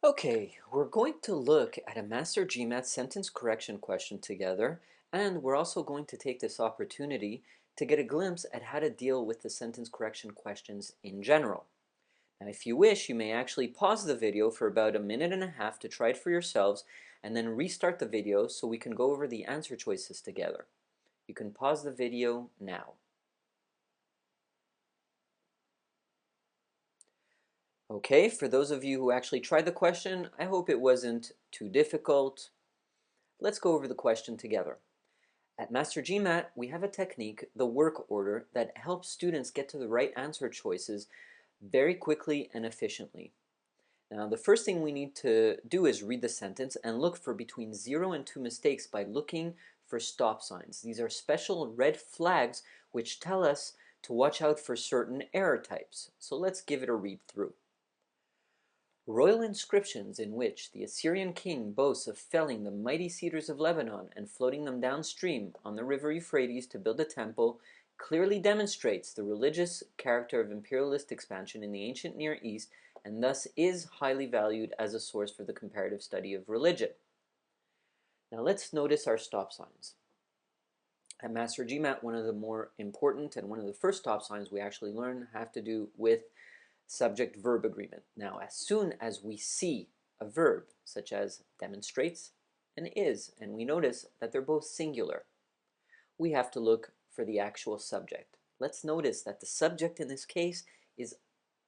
Okay, we're going to look at a MasterGMAT sentence correction question together, and we're also going to take this opportunity to get a glimpse at how to deal with the sentence correction questions in general. Now, if you wish, you may actually pause the video for about a minute and a half to try it for yourselves, and then restart the video so we can go over the answer choices together. You can pause the video now. Okay, for those of you who actually tried the question, I hope it wasn't too difficult. Let's go over the question together. At MasterGMAT, we have a technique, the work order, that helps students get to the right answer choices very quickly and efficiently. Now, the first thing we need to do is read the sentence and look for between 0 and 2 mistakes by looking for stop signs. These are special red flags which tell us to watch out for certain error types. So let's give it a read through. Royal inscriptions in which the Assyrian king boasts of felling the mighty cedars of Lebanon and floating them downstream on the river Euphrates to build a temple clearly demonstrates the religious character of imperialist expansion in the ancient Near East and thus is highly valued as a source for the comparative study of religion. Now let's notice our stop signs. At MasterGMAT, one of the more important and one of the first stop signs we actually learn have to do with subject-verb agreement. Now, as soon as we see a verb, such as demonstrates and is, and we notice that they're both singular, we have to look for the actual subject. Let's notice that the subject in this case is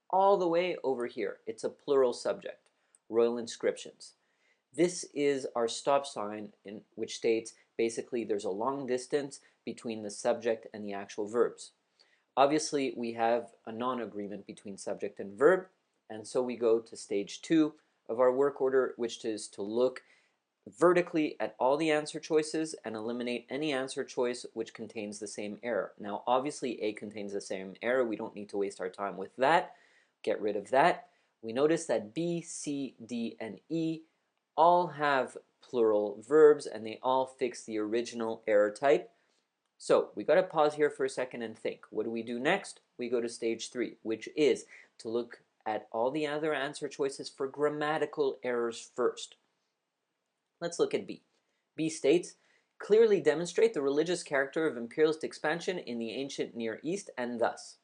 all the way over here. It's a plural subject, royal inscriptions. This is our stop sign which states basically there's a long distance between the subject and the actual verbs. Obviously, we have a non-agreement between subject and verb, and so we go to stage 2 of our work order, which is to look vertically at all the answer choices and eliminate any answer choice which contains the same error. Now, obviously, A contains the same error. We don't need to waste our time with that. Get rid of that. We notice that B, C, D, and E all have plural verbs, and they all fix the original error type. So we got to pause here for a second and think. What do we do next? We go to stage 3, which is to look at all the other answer choices for grammatical errors first. Let's look at B. B states, clearly demonstrate the religious character of imperialist expansion in the ancient Near East and thus.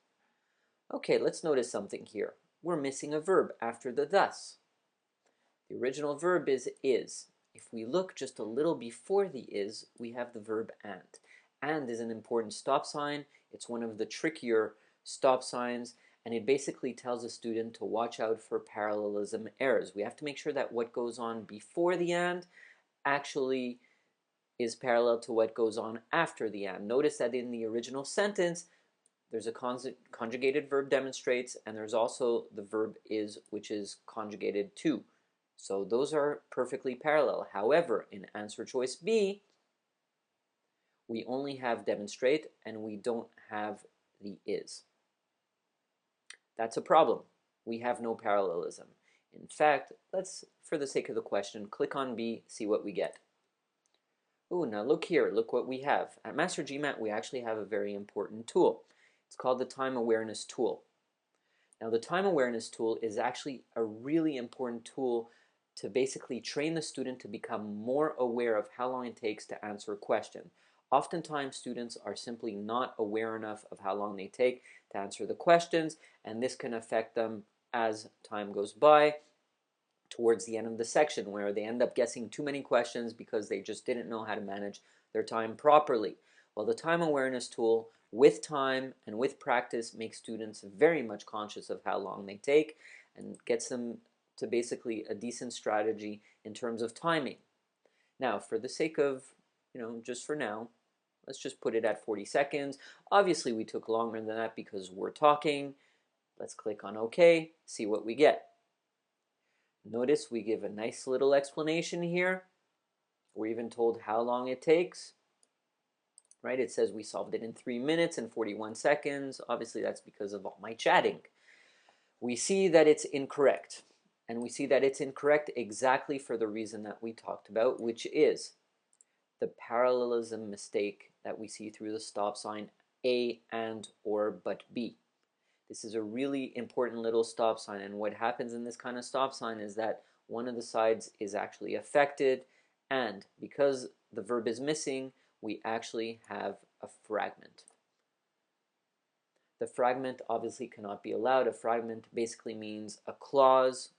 Okay, let's notice something here. We're missing a verb after the thus. The original verb is. If we look just a little before the is, we have the verb and. And is an important stop sign. It's one of the trickier stop signs, and it basically tells a student to watch out for parallelism errors. We have to make sure that what goes on before the and actually is parallel to what goes on after the and. Notice that in the original sentence, there's a conjugated verb demonstrates, and there's also the verb is, which is conjugated to. So those are perfectly parallel. However, in answer choice B, we only have demonstrate and we don't have the is. That's a problem. We have no parallelism. In fact, let's, for the sake of the question, click on B, see what we get. Ooh, now look here, look what we have. At MasterGMAT, we actually have a very important tool. It's called the time awareness tool. Now, the time awareness tool is actually a really important tool to basically train the student to become more aware of how long it takes to answer a question. Oftentimes, students are simply not aware enough of how long they take to answer the questions, and this can affect them as time goes by towards the end of the section, where they end up guessing too many questions because they just didn't know how to manage their time properly. Well, the time awareness tool, with time and with practice, makes students very much conscious of how long they take and gets them to basically a decent strategy in terms of timing. Now, for the sake of, just for now, let's just put it at 40 seconds. Obviously, we took longer than that because we're talking. Let's click on OK, see what we get. Notice we give a nice little explanation here. We're even told how long it takes. Right? It says we solved it in 3 minutes and 41 seconds. Obviously, that's because of all my chatting. We see that it's incorrect. And we see that it's incorrect exactly for the reason that we talked about, which is the parallelism mistake that we see through the stop sign A and or but B. This is a really important little stop sign, and what happens in this kind of stop sign is that one of the sides is actually affected, and because the verb is missing, we actually have a fragment. The fragment obviously cannot be allowed. A fragment basically means a clause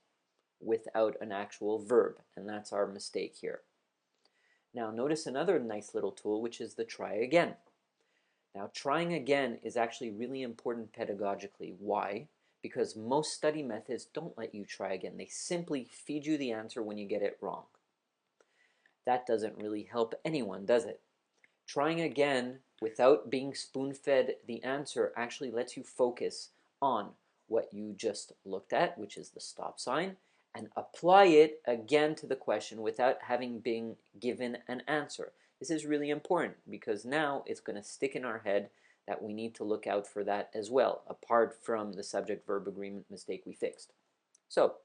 without an actual verb, and that's our mistake here. Now notice another nice little tool, which is the try again. Now trying again is actually really important pedagogically. Why? Because most study methods don't let you try again. They simply feed you the answer when you get it wrong. That doesn't really help anyone, does it? Trying again without being spoon-fed the answer actually lets you focus on what you just looked at, which is the stop sign, and apply it again to the question without having been given an answer. This is really important because now it's going to stick in our head that we need to look out for that as well, apart from the subject-verb agreement mistake we fixed. So,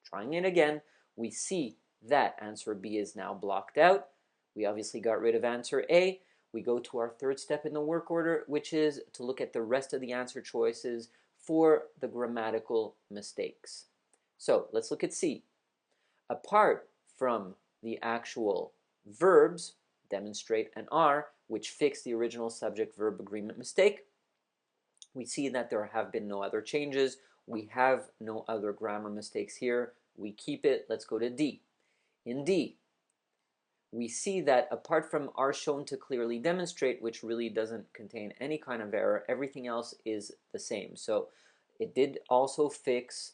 trying it again, we see that answer B is now blocked out. We obviously got rid of answer A. We go to our third step in the work order, which is to look at the rest of the answer choices for the grammatical mistakes. So let's look at C. Apart from the actual verbs, demonstrate and are, which fix the original subject-verb agreement mistake, we see that there have been no other changes. We have no other grammar mistakes here. We keep it. Let's go to D. In D, we see that apart from are shown to clearly demonstrate, which really doesn't contain any kind of error, everything else is the same. So it did also fix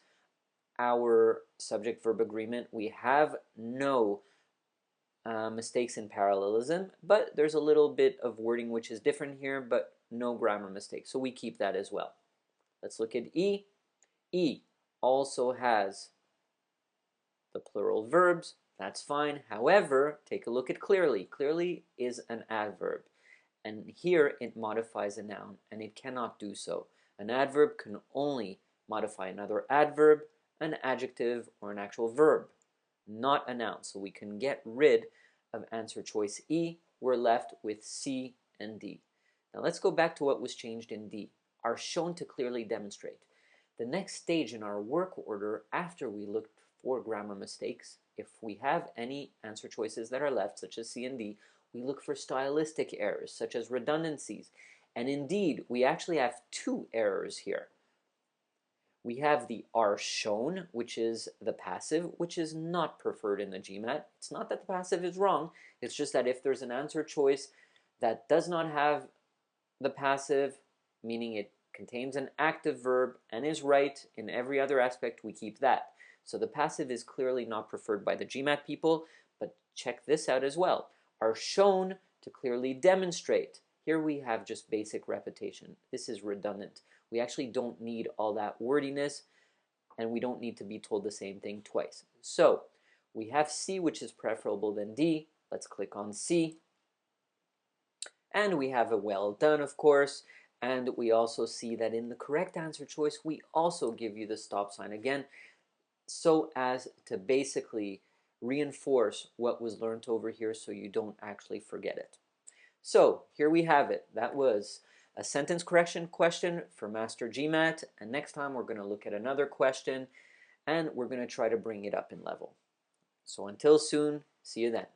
our subject-verb agreement. We have no mistakes in parallelism, but there's a little bit of wording which is different here, but no grammar mistakes. So we keep that as well. Let's look at E. E also has the plural verbs. That's fine. However, take a look at clearly. Clearly is an adverb. And here it modifies a noun, and it cannot do so. An adverb can only modify another adverb, an adjective, or an actual verb, not a noun. So we can get rid of answer choice E. We're left with C and D. Now let's go back to what was changed in D. Are shown to clearly demonstrate. The next stage in our work order after we looked for grammar mistakes, if we have any answer choices that are left, such as C and D, we look for stylistic errors, such as redundancies. And indeed, we actually have two errors here. We have the are shown, which is the passive, which is not preferred in the GMAT. It's not that the passive is wrong, it's just that if there's an answer choice that does not have the passive, meaning it contains an active verb and is right in every other aspect, we keep that. So the passive is clearly not preferred by the GMAT people, but check this out as well. Are shown to clearly demonstrate. Here we have just basic repetition. This is redundant. We actually don't need all that wordiness, and we don't need to be told the same thing twice. So we have C, which is preferable than D. Let's click on C. And we have a well done, of course. And we also see that in the correct answer choice, we also give you the stop sign again, so as to basically reinforce what was learned over here so you don't actually forget it. So here we have it. That was a sentence correction question for MasterGMAT, and next time we're going to look at another question and we're going to try to bring it up in level. So until soon, see you then.